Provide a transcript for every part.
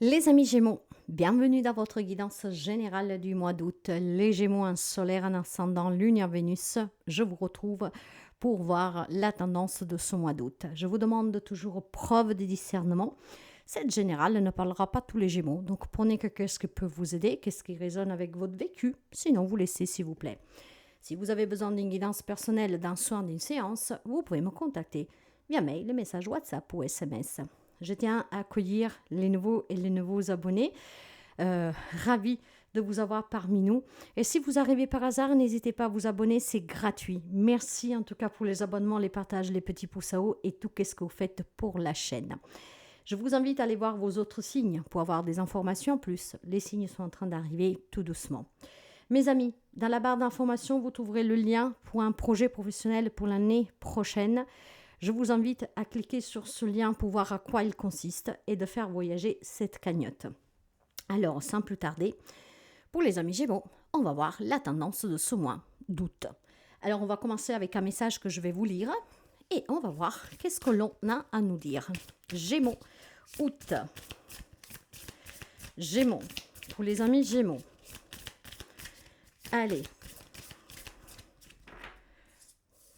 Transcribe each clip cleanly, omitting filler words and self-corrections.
Les amis Gémeaux, bienvenue dans votre guidance générale du mois d'août. Les Gémeaux, un solaire, un ascendant, lune en Vénus, je vous retrouve pour voir la tendance de ce mois d'août. Je vous demande toujours preuve de discernement. Cette générale ne parlera pas tous les Gémeaux, donc prenez que qu'est-ce qui peut vous aider, qu'est-ce qui résonne avec votre vécu, sinon vous laissez s'il vous plaît. Si vous avez besoin d'une guidance personnelle, d'un soin, d'une séance, vous pouvez me contacter via mail, message WhatsApp ou SMS. Je tiens à accueillir les nouveaux et les nouveaux abonnés. Ravi de vous avoir parmi nous. Et si vous arrivez par hasard, n'hésitez pas à vous abonner, c'est gratuit. Merci en tout cas pour les abonnements, les partages, les petits pouces à haut et tout ce que vous faites pour la chaîne. Je vous invite à aller voir vos autres signes pour avoir des informations en plus. Les signes sont en train d'arriver tout doucement. Mes amis, dans la barre d'informations, vous trouverez le lien pour un projet professionnel pour l'année prochaine. Je vous invite à cliquer sur ce lien pour voir à quoi il consiste et de faire voyager cette cagnotte. Alors, sans plus tarder, pour les amis Gémeaux, on va voir la tendance de ce mois d'août. Alors, on va commencer avec un message que je vais vous lire et on va voir qu'est-ce que l'on a à nous dire. Gémeaux, août. Gémeaux, pour les amis Gémeaux. Allez.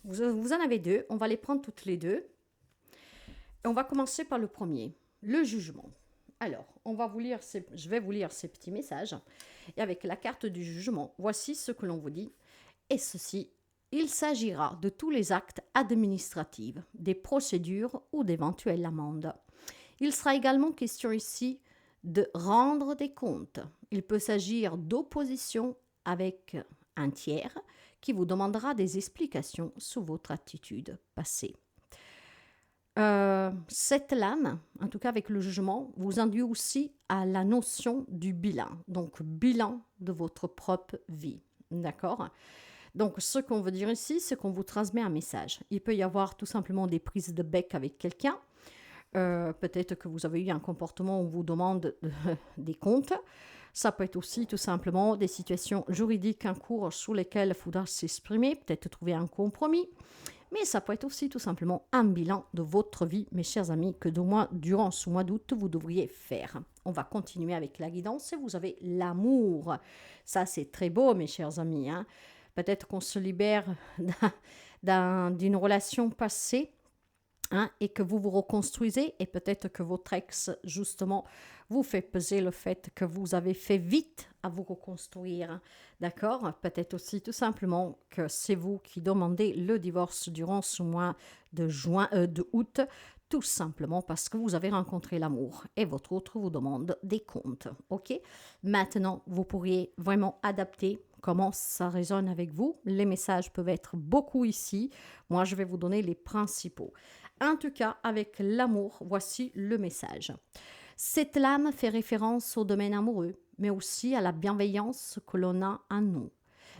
Vous en avez deux, on va les prendre toutes les deux. Et on va commencer par le premier, le jugement. Alors, je vais vous lire ces petits messages. Et avec la carte du jugement, voici ce que l'on vous dit. Et ceci, il s'agira de tous les actes administratifs, des procédures ou d'éventuelles amendes. Il sera également question ici de rendre des comptes. Il peut s'agir d'opposition avec un tiers qui vous demandera des explications sur votre attitude passée. Cette lame, en tout cas avec le jugement, vous induit aussi à la notion du bilan, donc bilan de votre propre vie, d'accord ? Donc ce qu'on veut dire ici, c'est qu'on vous transmet un message. Il peut y avoir tout simplement des prises de bec avec quelqu'un, peut-être que vous avez eu un comportement où on vous demande des comptes. Ça peut être aussi tout simplement des situations juridiques en cours sur lesquelles il faudra s'exprimer, peut-être trouver un compromis. Mais ça peut être aussi tout simplement un bilan de votre vie, mes chers amis, que durant ce mois d'août, vous devriez faire. On va continuer avec la guidance et vous avez l'amour. Ça, c'est très beau, mes chers amis. Hein. Peut-être qu'on se libère d'une relation passée. Hein, et que vous vous reconstruisez et peut-être que votre ex, justement, vous fait peser le fait que vous avez fait vite à vous reconstruire, d'accord ? Peut-être aussi tout simplement que c'est vous qui demandez le divorce durant ce mois de août, tout simplement parce que vous avez rencontré l'amour et votre autre vous demande des comptes, ok ? Maintenant, vous pourriez vraiment adapter comment ça résonne avec vous. Les messages peuvent être beaucoup ici. Moi, je vais vous donner les principaux. En tout cas, avec l'amour, voici le message. Cette lame fait référence au domaine amoureux, mais aussi à la bienveillance que l'on a en nous.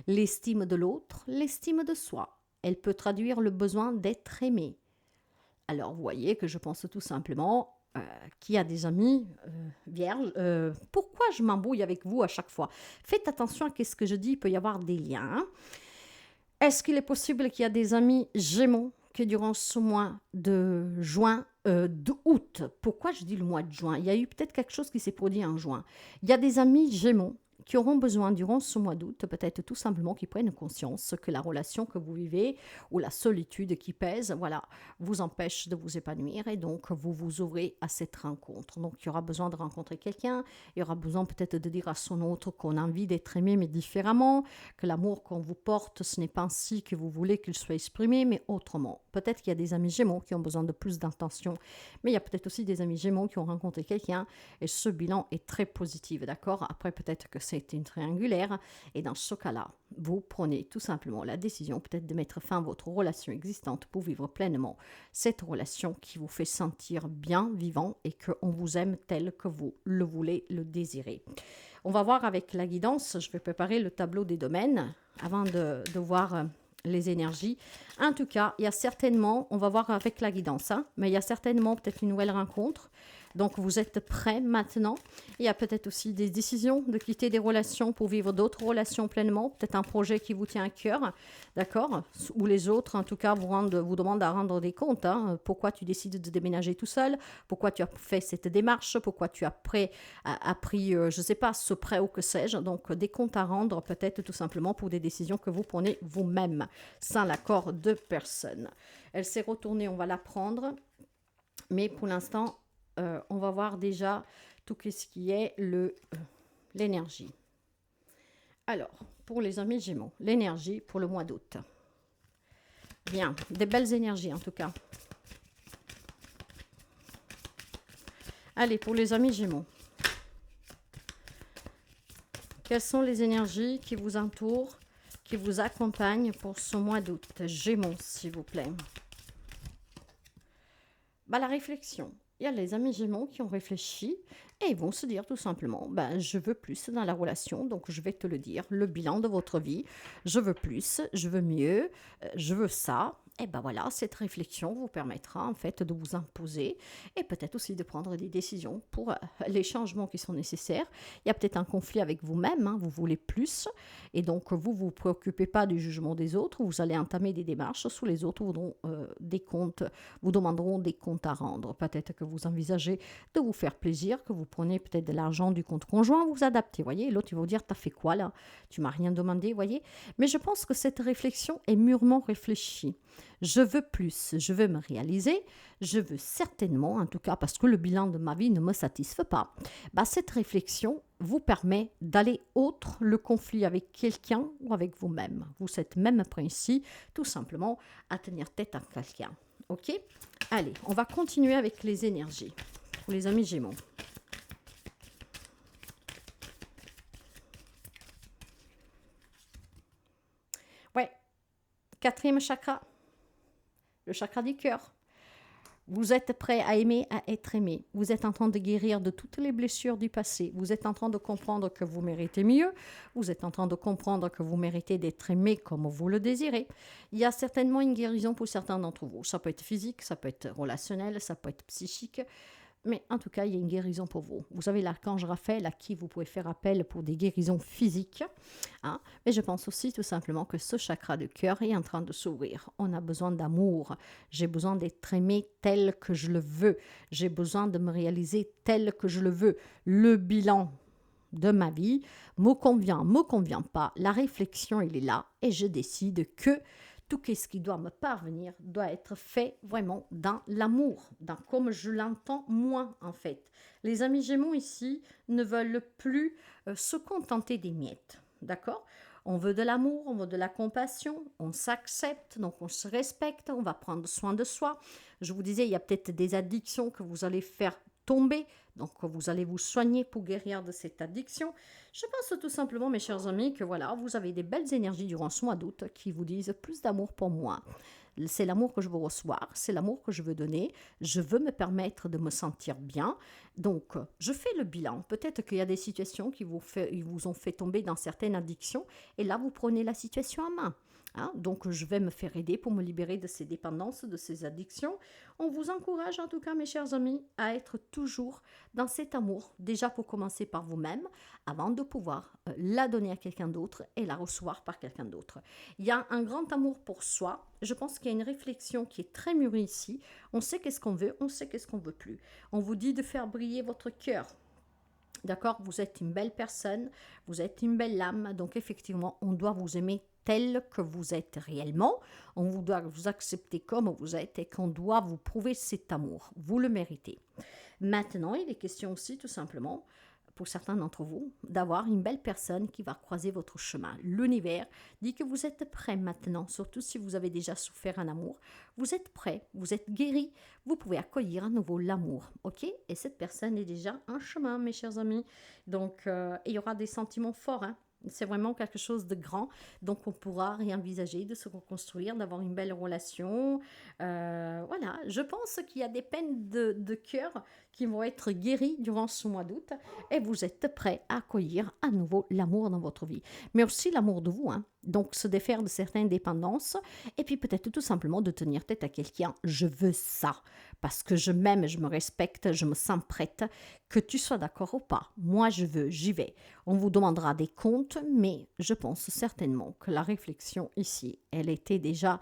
L'estime de l'autre, l'estime de soi. Elle peut traduire le besoin d'être aimé. Alors, vous voyez que je pense tout simplement qu'il y a des amis vierges. Pourquoi je m'embrouille avec vous à chaque fois ? Faites attention à ce que je dis, il peut y avoir des liens. Est-ce qu'il est possible qu'il y a des amis Gémeaux que durant ce mois de août, pourquoi je dis le mois de juin ? Il y a eu peut-être quelque chose qui s'est produit en juin. Il y a des amis Gémeaux qui auront besoin durant ce mois d'août, peut-être tout simplement qu'ils prennent conscience que la relation que vous vivez ou la solitude qui pèse, voilà, vous empêche de vous épanouir et donc vous vous ouvrez à cette rencontre. Donc il y aura besoin de rencontrer quelqu'un, il y aura besoin peut-être de dire à son autre qu'on a envie d'être aimé mais différemment, que l'amour qu'on vous porte, ce n'est pas ainsi que vous voulez qu'il soit exprimé, mais autrement. Peut-être qu'il y a des amis Gémeaux qui ont besoin de plus d'intention, mais il y a peut-être aussi des amis Gémeaux qui ont rencontré quelqu'un et ce bilan est très positif, d'accord ? Après, peut-être que c'est une triangulaire et dans ce cas-là, vous prenez tout simplement la décision peut-être de mettre fin à votre relation existante pour vivre pleinement cette relation qui vous fait sentir bien vivant et qu'on vous aime tel que vous le voulez, le désirez. On va voir avec la guidance, je vais préparer le tableau des domaines avant de voir les énergies. En tout cas, il y a certainement, on va voir avec la guidance, hein, mais il y a certainement peut-être une nouvelle rencontre Donc, vous êtes prêt maintenant. Il y a peut-être aussi des décisions de quitter des relations pour vivre d'autres relations pleinement. Peut-être un projet qui vous tient à cœur, d'accord? Ou les autres, en tout cas, vous demandent à rendre des comptes. Hein. Pourquoi tu décides de déménager tout seul? Pourquoi tu as fait cette démarche? Pourquoi tu as pris, je ne sais pas, ce prêt ou que sais-je? Donc, des comptes à rendre peut-être tout simplement pour des décisions que vous prenez vous-même, sans l'accord de personne. Elle s'est retournée, on va la prendre. Mais pour l'instant, on va voir déjà tout ce qui est l'énergie. Alors, pour les amis Gémeaux, l'énergie pour le mois d'août. Bien, des belles énergies en tout cas. Allez, pour les amis Gémeaux. Quelles sont les énergies qui vous entourent, qui vous accompagnent pour ce mois d'août? Gémeaux, s'il vous plaît. La réflexion. Il y a les amis Gémeaux qui ont réfléchi et ils vont se dire tout simplement, je veux plus dans la relation, donc je vais te le dire, le bilan de votre vie, je veux plus, je veux mieux, je veux ça. Et voilà, cette réflexion vous permettra en fait de vous imposer et peut-être aussi de prendre des décisions pour les changements qui sont nécessaires. Il y a peut-être un conflit avec vous-même, hein, vous voulez plus et donc vous ne vous préoccupez pas du jugement des autres, vous allez entamer des démarches sous les autres, vous demanderont des comptes à rendre. Peut-être que vous envisagez de vous faire plaisir, que vous prenez peut-être de l'argent du compte conjoint, vous adaptez, voyez. L'autre, il va vous dire, t'as fait quoi là? Tu m'as rien demandé, voyez. Mais je pense que cette réflexion est mûrement réfléchie. Je veux plus, je veux me réaliser, je veux certainement, en tout cas parce que le bilan de ma vie ne me satisfait pas, cette réflexion vous permet d'aller outre le conflit avec quelqu'un ou avec vous-même. Vous êtes même prêt ici, tout simplement, à tenir tête à quelqu'un. Ok? Allez, on va continuer avec les énergies pour les amis Gémeaux. Ouais, 4e chakra. Le chakra du cœur. Vous êtes prêt à aimer, à être aimé. Vous êtes en train de guérir de toutes les blessures du passé. Vous êtes en train de comprendre que vous méritez mieux. Vous êtes en train de comprendre que vous méritez d'être aimé comme vous le désirez. Il y a certainement une guérison pour certains d'entre vous. Ça peut être physique, ça peut être relationnel, ça peut être psychique. Mais en tout cas, il y a une guérison pour vous. Vous avez l'archange Raphaël à qui vous pouvez faire appel pour des guérisons physiques. Hein. Mais je pense aussi tout simplement que ce chakra de cœur est en train de s'ouvrir. On a besoin d'amour. J'ai besoin d'être aimé tel que je le veux. J'ai besoin de me réaliser tel que je le veux. Le bilan de ma vie me convient pas. La réflexion, elle est là et je décide que tout ce qui doit me parvenir doit être fait vraiment dans l'amour, dans comme je l'entends moi en fait. Les amis Gémeaux ici ne veulent plus se contenter des miettes, d'accord? On veut de l'amour, on veut de la compassion, on s'accepte, donc on se respecte, on va prendre soin de soi. Je vous disais, il y a peut-être des addictions que vous allez faire tomber, donc vous allez vous soigner pour guérir de cette addiction. Je pense tout simplement, mes chers amis, que voilà, vous avez des belles énergies durant ce mois d'août qui vous disent plus d'amour pour moi. C'est l'amour que je veux recevoir, c'est l'amour que je veux donner. Je veux me permettre de me sentir bien. Donc, je fais le bilan. Peut-être qu'il y a des situations qui vous ont fait tomber dans certaines addictions. Et là, vous prenez la situation en main. Hein, donc, je vais me faire aider pour me libérer de ces dépendances, de ces addictions. On vous encourage, en tout cas, mes chers amis, à être toujours dans cet amour. Déjà, pour commencer par vous-même, avant de pouvoir la donner à quelqu'un d'autre et la recevoir par quelqu'un d'autre. Il y a un grand amour pour soi. Je pense qu'il y a une réflexion qui est très mûrie ici. On sait qu'est-ce qu'on veut, on sait qu'est-ce qu'on veut plus. On vous dit de faire briller votre cœur. D'accord? Vous êtes une belle personne, vous êtes une belle âme, donc effectivement, on doit vous aimer tel que vous êtes réellement, on doit vous accepter comme vous êtes et qu'on doit vous prouver cet amour. Vous le méritez. Maintenant, il est question aussi tout simplement, pour certains d'entre vous, d'avoir une belle personne qui va croiser votre chemin. L'univers dit que vous êtes prêt maintenant, surtout si vous avez déjà souffert un amour. Vous êtes prêt, vous êtes guéri, vous pouvez accueillir à nouveau l'amour, ok? Et cette personne est déjà en chemin, mes chers amis. Donc, il y aura des sentiments forts, hein? C'est vraiment quelque chose de grand, donc on pourra réenvisager de se reconstruire, d'avoir une belle relation. Voilà, je pense qu'il y a des peines de cœur qui vont être guéries durant ce mois d'août et vous êtes prêts à accueillir à nouveau l'amour dans votre vie. Mais aussi l'amour de vous, hein. Donc, se défaire de certaines dépendances et puis peut-être tout simplement de tenir tête à quelqu'un. Je veux ça parce que je m'aime, je me respecte, je me sens prête, que tu sois d'accord ou pas. Moi, je veux, j'y vais. On vous demandera des comptes, mais je pense certainement que la réflexion ici, elle était déjà...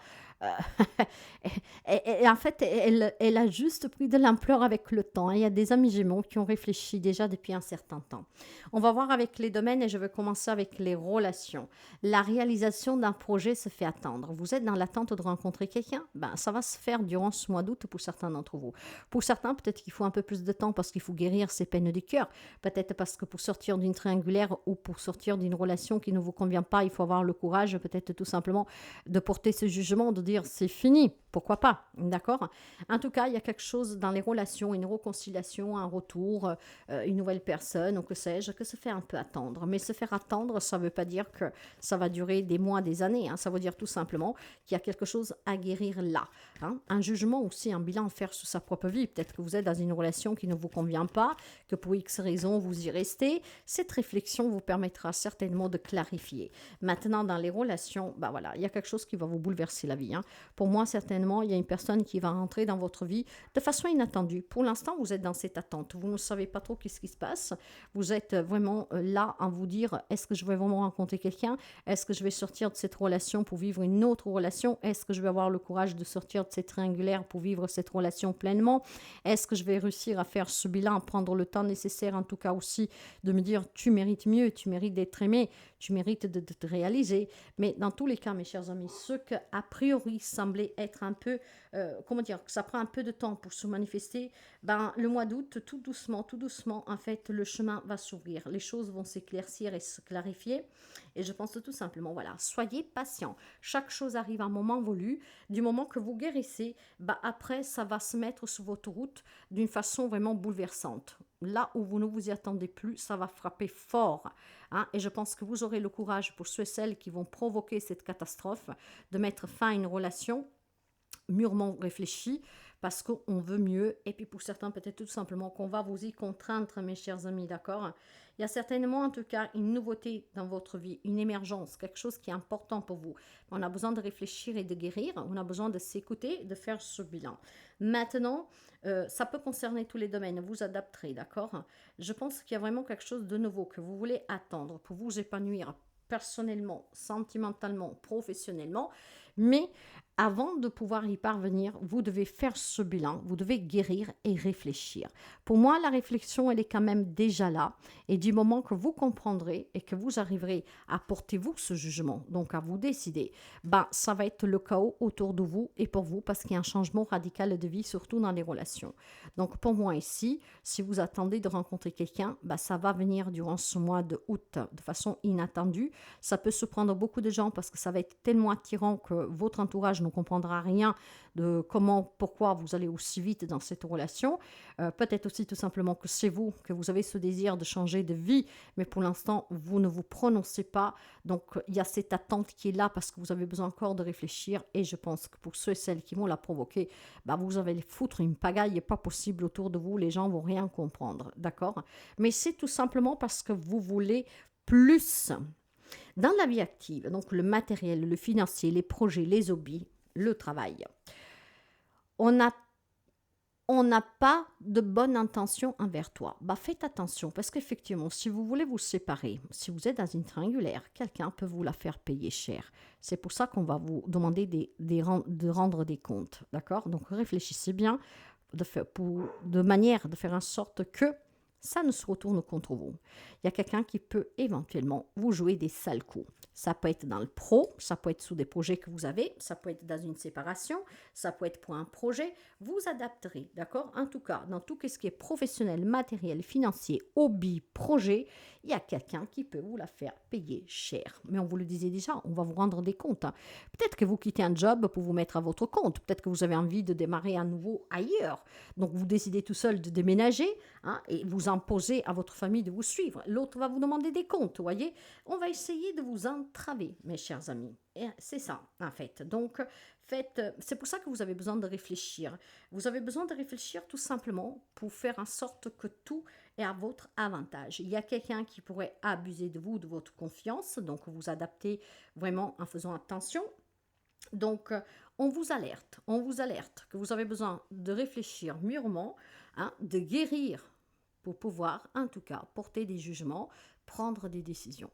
et en fait, elle a juste pris de l'ampleur avec le temps. Il y a des amis Gémeaux qui ont réfléchi déjà depuis un certain temps. On va voir avec les domaines et je vais commencer avec les relations. La réalisation d'un projet se fait attendre. Vous êtes dans l'attente de rencontrer quelqu'un? Ben, ça va se faire durant ce mois d'août pour certains d'entre vous. Pour certains, peut-être qu'il faut un peu plus de temps parce qu'il faut guérir ses peines du cœur. Peut-être parce que pour sortir d'une triangulaire ou pour sortir d'une relation qui ne vous convient pas, il faut avoir le courage, peut-être tout simplement, de porter ce jugement, de dire c'est fini. Pourquoi pas? D'accord? En tout cas, il y a quelque chose dans les relations, une réconciliation, un retour, une nouvelle personne, ou que sais-je, que se fait un peu attendre. Mais se faire attendre, ça ne veut pas dire que ça va durer des mois, des années. Hein. Ça veut dire tout simplement qu'il y a quelque chose à guérir là. Hein. Un jugement aussi, un bilan à faire sur sa propre vie. Peut-être que vous êtes dans une relation qui ne vous convient pas, que pour X raisons, vous y restez. Cette réflexion vous permettra certainement de clarifier. Maintenant, dans les relations, ben voilà, il y a quelque chose qui va vous bouleverser la vie. Hein. Pour moi, certainement, il y a une personne qui va rentrer dans votre vie de façon inattendue. Pour l'instant, vous êtes dans cette attente. Vous ne savez pas trop qu'est-ce qui se passe. Vous êtes vraiment là à vous dire, est-ce que je vais vraiment rencontrer quelqu'un? Est-ce que je vais sortir de cette relation pour vivre une autre relation? Est-ce que je vais avoir le courage de sortir de cette triangulaire pour vivre cette relation pleinement? Est-ce que je vais réussir à faire ce bilan, prendre le temps nécessaire en tout cas aussi de me dire, tu mérites mieux, tu mérites d'être aimé, tu mérites de te réaliser. Mais dans tous les cas, mes chers amis, ce que a priori semblait être un peu, comment dire, que ça prend un peu de temps pour se manifester, ben, le mois d'août, tout doucement, en fait, le chemin va s'ouvrir. Les choses vont s'éclaircir et se clarifier. Et je pense tout simplement, voilà, soyez patient. Chaque chose arrive à un moment voulu. Du moment que vous guérissez, ben, après, ça va se mettre sur votre route d'une façon vraiment bouleversante. Là où vous ne vous y attendez plus, ça va frapper fort. Hein, et je pense que vous aurez le courage pour ceux et celles qui vont provoquer cette catastrophe de mettre fin à une relation mûrement réfléchie parce qu'on veut mieux. Et puis pour certains, peut-être tout simplement qu'on va vous y contraindre, mes chers amis, d'accord? Il y a certainement en tout cas une nouveauté dans votre vie, une émergence, quelque chose qui est important pour vous. On a besoin de réfléchir et de guérir, on a besoin de s'écouter, de faire ce bilan. Maintenant, ça peut concerner tous les domaines, vous adapterez, d'accord? Je pense qu'il y a vraiment quelque chose de nouveau que vous voulez attendre pour vous épanouir personnellement, sentimentalement, professionnellement, mais avant de pouvoir y parvenir, vous devez faire ce bilan, vous devez guérir et réfléchir. Pour moi, la réflexion, elle est quand même déjà là. Et du moment que vous comprendrez et que vous arriverez à porter vous ce jugement, donc à vous décider, ben, ça va être le chaos autour de vous et pour vous parce qu'il y a un changement radical de vie, surtout dans les relations. Donc pour moi ici, si vous attendez de rencontrer quelqu'un, ben, ça va venir durant ce mois de août de façon inattendue. Ça peut surprendre beaucoup de gens parce que ça va être tellement attirant que votre entourage ne comprendra rien de comment, pourquoi vous allez aussi vite dans cette relation. Peut-être aussi tout simplement que c'est vous, que vous avez ce désir de changer de vie, mais pour l'instant, vous ne vous prononcez pas. Donc, il y a cette attente qui est là parce que vous avez besoin encore de réfléchir et je pense que pour ceux et celles qui vont la provoquer, bah, vous allez foutre une pagaille pas possible autour de vous, les gens vont rien comprendre, d'accord? Mais c'est tout simplement parce que vous voulez plus. Dans la vie active, donc le matériel, le financier, les projets, les hobbies, le travail, on n'a pas de bonne intention envers toi. Bah, faites attention parce qu'effectivement, si vous voulez vous séparer, si vous êtes dans une triangulaire, quelqu'un peut vous la faire payer cher. C'est pour ça qu'on va vous demander de rendre des comptes. D'accord? Donc réfléchissez bien de manière de faire en sorte que ça ne se retourne contre vous. Il y a quelqu'un qui peut éventuellement vous jouer des sales coups. Ça peut être dans le pro, ça peut être sous des projets que vous avez, ça peut être dans une séparation, ça peut être pour un projet. Vous adapterez, d'accord? En tout cas, dans tout ce qui est professionnel, matériel, financier, hobby, projet, il y a quelqu'un qui peut vous la faire payer cher. Mais on vous le disait déjà, on va vous rendre des comptes. Hein. Peut-être que vous quittez un job pour vous mettre à votre compte. Peut-être que vous avez envie de démarrer à nouveau ailleurs. Donc, vous décidez tout seul de déménager hein, et vous imposer à votre famille de vous suivre. L'autre va vous demander des comptes, vous voyez. On va essayer de vous entraver, mes chers amis. Et c'est ça, en fait. Donc, c'est pour ça que vous avez besoin de réfléchir. Vous avez besoin de réfléchir tout simplement pour faire en sorte que tout est à votre avantage. Il y a quelqu'un qui pourrait abuser de vous, de votre confiance, donc vous adaptez vraiment en faisant attention. Donc, on vous alerte que vous avez besoin de réfléchir mûrement, hein, de guérir pour pouvoir, en tout cas, porter des jugements, prendre des décisions.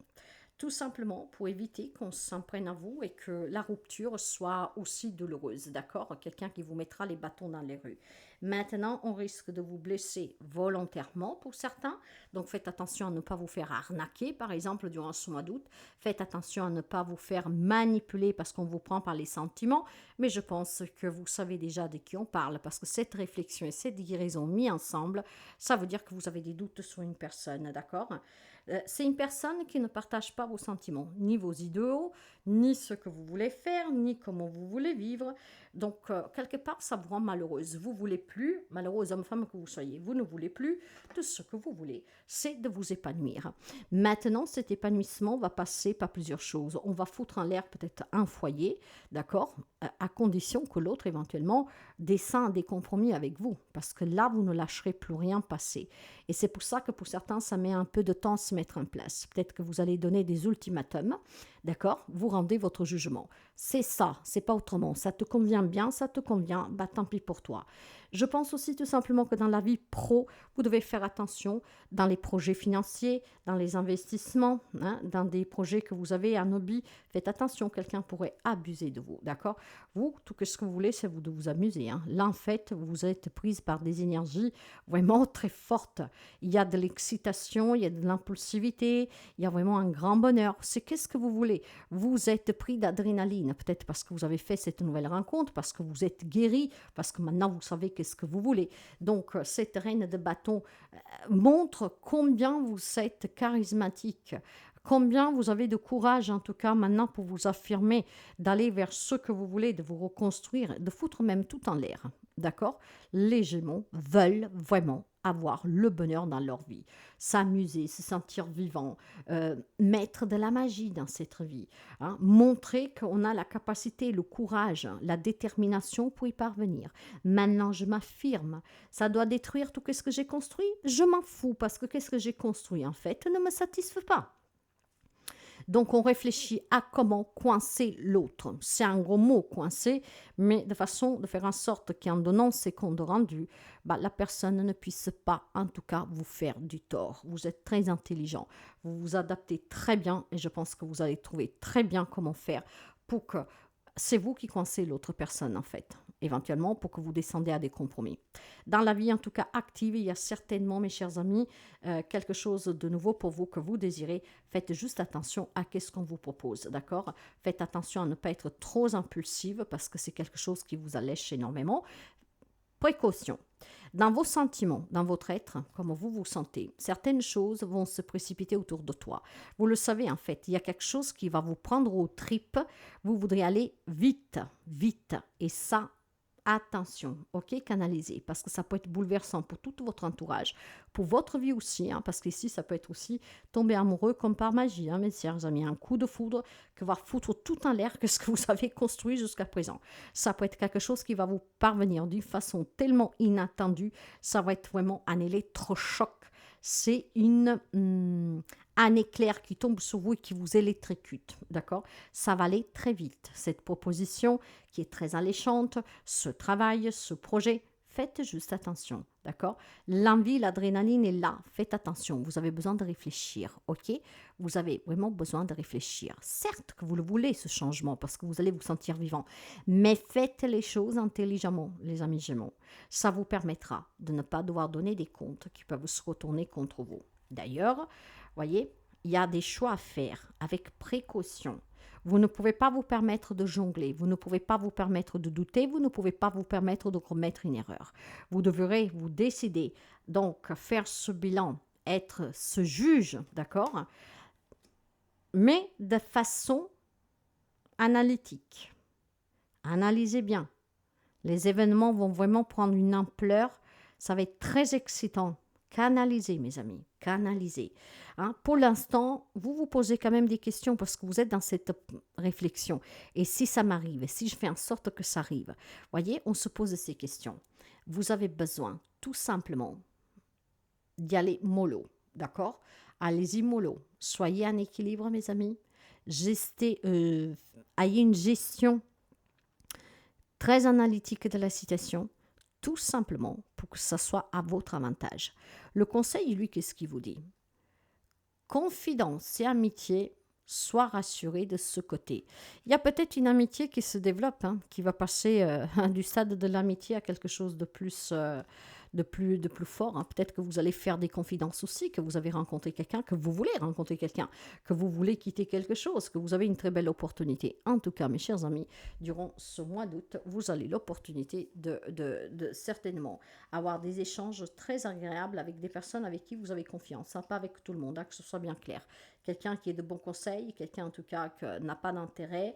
Tout simplement pour éviter qu'on s'en prenne à vous et que la rupture soit aussi douloureuse, d'accord? Quelqu'un qui vous mettra les bâtons dans les rues. Maintenant, on risque de vous blesser volontairement pour certains, donc faites attention à ne pas vous faire arnaquer, par exemple, durant ce mois d'août. Faites attention à ne pas vous faire manipuler parce qu'on vous prend par les sentiments, mais je pense que vous savez déjà de qui on parle parce que cette réflexion et cette guérison mis ensemble, ça veut dire que vous avez des doutes sur une personne, d'accord? C'est une personne qui ne partage pas vos sentiments, ni vos idéaux, ni ce que vous voulez faire, ni comment vous voulez vivre. Donc, quelque part, ça vous rend malheureuse. Vous voulez plus, malheureuse homme-femme que vous soyez, vous ne voulez plus de ce que vous voulez. C'est de vous épanouir. Maintenant, cet épanouissement va passer par plusieurs choses. On va foutre en l'air peut-être un foyer, d'accord, à condition que l'autre, éventuellement, descend à des compromis avec vous. Parce que là, vous ne lâcherez plus rien passer. Et c'est pour ça que pour certains, ça met un peu de temps à se mettre en place. Peut-être que vous allez donner des ultimatums, d'accord? Vous rendez votre jugement. C'est ça, c'est pas autrement. Ça te convient bien, ça te convient, bah tant pis pour toi. Je pense aussi tout simplement que dans la vie pro, vous devez faire attention dans les projets financiers, dans les investissements, hein, dans des projets que vous avez, un hobby. Faites attention, quelqu'un pourrait abuser de vous, d'accord? Vous, tout ce que vous voulez, c'est vous de vous amuser. Hein. Là, en fait, vous êtes prise par des énergies vraiment très fortes. Il y a de l'excitation, il y a de l'impulsivité, il y a vraiment un grand bonheur. C'est qu'est-ce que vous voulez? Vous êtes pris d'adrénaline, peut-être parce que vous avez fait cette nouvelle rencontre, parce que vous êtes guéri, parce que maintenant vous savez qu'est-ce que vous voulez. Donc, cette reine de bâton montre combien vous êtes charismatique, combien vous avez de courage, en tout cas maintenant, pour vous affirmer, d'aller vers ce que vous voulez, de vous reconstruire, de foutre même tout en l'air. D'accord? Les Gémeaux veulent vraiment avoir le bonheur dans leur vie, s'amuser, se sentir vivant, mettre de la magie dans cette vie, hein, montrer qu'on a la capacité, le courage, la détermination pour y parvenir. Maintenant, je m'affirme, ça doit détruire tout ce que j'ai construit, je m'en fous parce que qu'est-ce que j'ai construit en fait ne me satisfait pas. Donc, on réfléchit à comment coincer l'autre. C'est un gros mot, coincer, mais de façon de faire en sorte qu'en donnant ses comptes rendus, la personne ne puisse pas, en tout cas, vous faire du tort. Vous êtes très intelligent, vous vous adaptez très bien et je pense que vous allez trouver très bien comment faire pour que c'est vous qui coincez l'autre personne, en fait, éventuellement pour que vous descendez à des compromis. Dans la vie, en tout cas, active, il y a certainement, mes chers amis, quelque chose de nouveau pour vous que vous désirez. Faites juste attention à ce qu'on vous propose, d'accord? Faites attention à ne pas être trop impulsive parce que c'est quelque chose qui vous allèche énormément. Précaution. Dans vos sentiments, dans votre être, comment vous vous sentez, certaines choses vont se précipiter autour de toi. Vous le savez en fait, il y a quelque chose qui va vous prendre aux tripes. Vous voudrez aller vite, vite. Et ça, attention, ok, canalisez, parce que ça peut être bouleversant pour tout votre entourage, pour votre vie aussi, hein, parce qu'ici, ça peut être aussi tomber amoureux comme par magie, hein, mes chers amis, un coup de foudre qui va foutre tout en l'air que ce que vous avez construit jusqu'à présent. Ça peut être quelque chose qui va vous parvenir d'une façon tellement inattendue, ça va être vraiment un électrochoc. C'est un éclair qui tombe sur vous et qui vous électrocute, d'accord? Ça va aller très vite. Cette proposition qui est très alléchante, ce travail, ce projet, faites juste attention, d'accord? L'envie, l'adrénaline est là, faites attention. Vous avez besoin de réfléchir, ok? Vous avez vraiment besoin de réfléchir. Certes que vous le voulez, ce changement, parce que vous allez vous sentir vivant, mais faites les choses intelligemment, les amis Gémeaux. Ça vous permettra de ne pas devoir donner des comptes qui peuvent se retourner contre vous. D'ailleurs, voyez, il y a des choix à faire avec précaution. Vous ne pouvez pas vous permettre de jongler, vous ne pouvez pas vous permettre de douter, vous ne pouvez pas vous permettre de commettre une erreur. Vous devrez vous décider, donc faire ce bilan, être ce juge, d'accord? Mais de façon analytique. Analysez bien. Les événements vont vraiment prendre une ampleur, ça va être très excitant. Canalisez, mes amis, canalisez. Hein. Pour l'instant, vous vous posez quand même des questions parce que vous êtes dans cette réflexion. Et si ça m'arrive, et si je fais en sorte que ça arrive, voyez, on se pose ces questions. Vous avez besoin, tout simplement, d'y aller mollo, d'accord? Allez-y mollo. Soyez en équilibre, mes amis. Ayez une gestion très analytique de la situation, tout simplement pour que ça soit à votre avantage. Le conseil, lui, qu'est-ce qu'il vous dit? Confidence et amitié, sois rassuré de ce côté. Il y a peut-être une amitié qui se développe, hein, qui va passer du stade de l'amitié à quelque chose de plus, de plus fort. Hein. Peut-être que vous allez faire des confidences aussi, que vous avez rencontré quelqu'un, que vous voulez rencontrer quelqu'un, que vous voulez quitter quelque chose, que vous avez une très belle opportunité. En tout cas, mes chers amis, durant ce mois d'août, vous avez l'opportunité de certainement avoir des échanges très agréables avec des personnes avec qui vous avez confiance. Hein, pas avec tout le monde, hein, que ce soit bien clair. Quelqu'un qui est de bons conseils, quelqu'un en tout cas qui n'a pas d'intérêt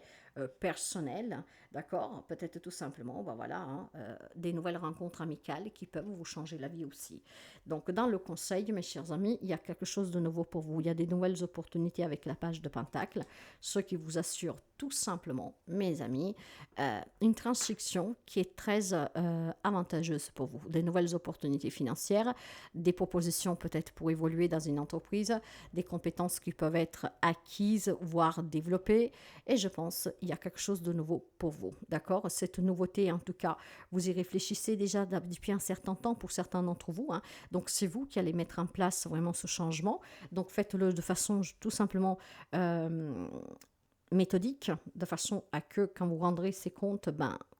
personnel, d'accord? Peut-être tout simplement, ben voilà, hein, des nouvelles rencontres amicales qui peuvent vous changer la vie aussi. Donc dans le conseil, mes chers amis, il y a quelque chose de nouveau pour vous. Il y a des nouvelles opportunités avec la page de Pentacle, ce qui vous assure tout simplement, mes amis, une transaction qui est très avantageuse pour vous. Des nouvelles opportunités financières, des propositions peut-être pour évoluer dans une entreprise, des compétences qui peuvent être acquises, voire développées. Et je pense qu'il y a quelque chose de nouveau pour vous. D'accord? Cette nouveauté, en tout cas, vous y réfléchissez déjà depuis un certain temps pour certains d'entre vous. Hein. Donc, c'est vous qui allez mettre en place vraiment ce changement. Donc, faites-le de façon tout simplement méthodique, de façon à que quand vous rendrez ces comptes,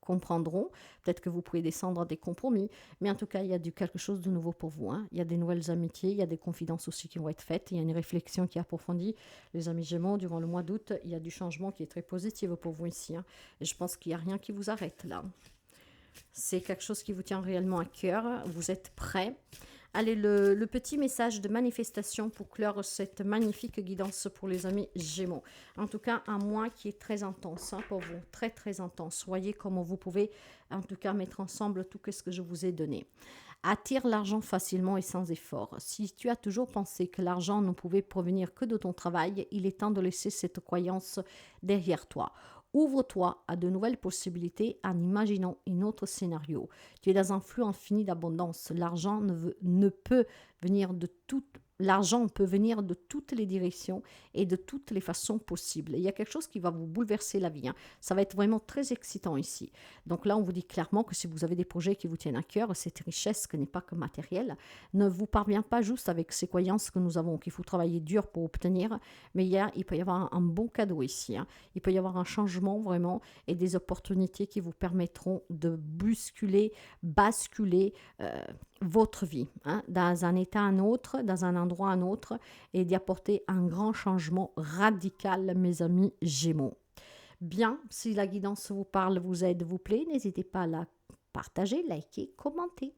comprendront. Peut-être que vous pourrez descendre à des compromis, mais en tout cas, il y a quelque chose de nouveau pour vous. Hein. Il y a des nouvelles amitiés, il y a des confidences aussi qui vont être faites, il y a une réflexion qui est approfondie. Les amis Gémeaux, durant le mois d'août, il y a du changement qui est très positif pour vous ici. Hein. Et je pense qu'il n'y a rien qui vous arrête là. C'est quelque chose qui vous tient réellement à cœur. Vous êtes prêts. Allez, le petit message de manifestation pour clore cette magnifique guidance pour les amis Gémeaux. En tout cas, un mois qui est très intense hein, pour vous, très très intense. Voyez comment vous pouvez en tout cas mettre ensemble tout ce que je vous ai donné. Attire l'argent facilement et sans effort. Si tu as toujours pensé que l'argent ne pouvait provenir que de ton travail, il est temps de laisser cette croyance derrière toi. Ouvre-toi à de nouvelles possibilités en imaginant un autre scénario. Tu es dans un flux infini d'abondance. L'argent peut venir de toutes les directions et de toutes les façons possibles. Il y a quelque chose qui va vous bouleverser la vie. Hein. Ça va être vraiment très excitant ici. Donc là, on vous dit clairement que si vous avez des projets qui vous tiennent à cœur, cette richesse qui n'est pas que matérielle, ne vous parvient pas juste avec ces croyances que nous avons, qu'il faut travailler dur pour obtenir, mais il peut y avoir un bon cadeau ici. Hein. Il peut y avoir un changement vraiment et des opportunités qui vous permettront de basculer votre vie, hein, dans un état à un autre, dans un endroit à un autre, et d'y apporter un grand changement radical, mes amis Gémeaux. Bien, si la guidance vous parle, vous aide, vous plaît, n'hésitez pas à la partager, liker, commenter.